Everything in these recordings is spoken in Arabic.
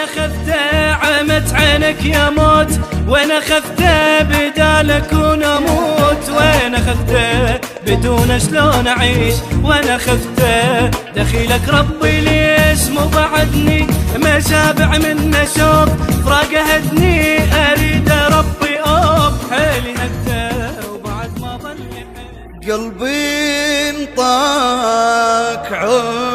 خفت عمت عينك يا موت، وانا خفت بدالك ونموت، وانا خفت بدون شلون اعيش، وانا خفت دخيلك ربي ليش مو بعدني ما شابع من نشوف فراقه هدني، اريد ربي حيلي هكته وبعد ما ظل قلبي انطاك عمره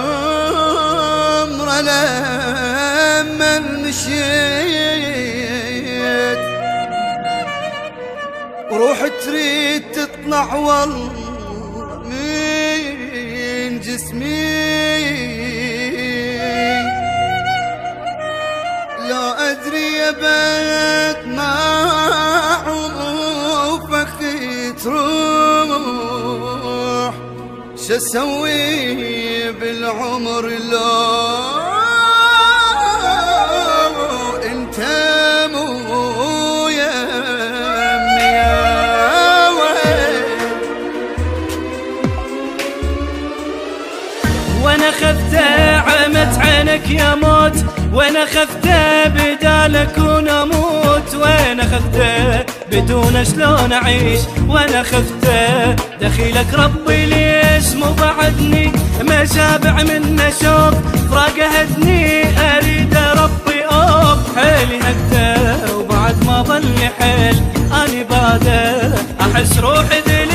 لما مشيت، وروح تريد تطلع والله من جسمي، لا ادري يا بيت ما عوفك تروح، شسوي بالعمر لو انت مو يمي يا ويل. وانا خفت عمت عينك يا موت، وانا خفت بدالك ونموت، وانا خفت بدون شلون اعيش، وانا خفت دخيلك ربي ليش مو بعدني ما شابع من نشوف فراقه هدني، اريد ربي حيلي هكته وبعد ما ظل حيل اني باده احس روحي دليل.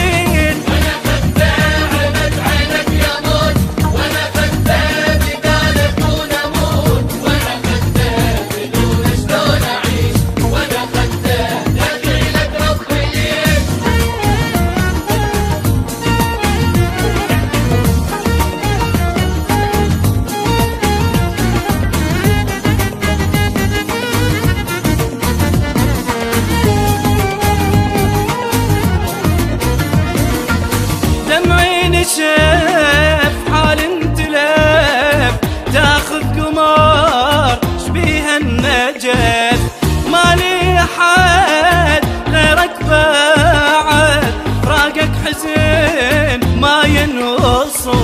شاف حال انتلف تاخذ قمار شبيها النجف، مالي احد غيرك بعد فراقك حزين ما ينوصف،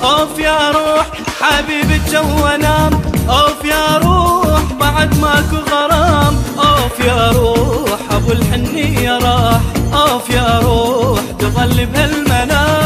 اوف يا روح حبيبي جو انام، اوف يا روح بعد ماكو غرام، اوف يا روح ابو الحنية راح، اوف يا روح تظل بهالمنام.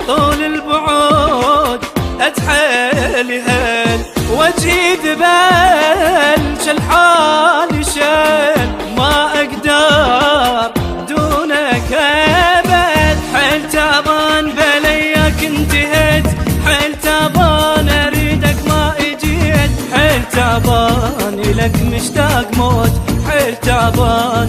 طول البعود اتحيل هل وجهي ذبل شالحال شال ما اقدر دونك ابد، حيل تعبان بلياك انتهيت، حيل تعبان اريدك ما اجيت، حيل تعبان الك مشتاق موت، حيل تعبان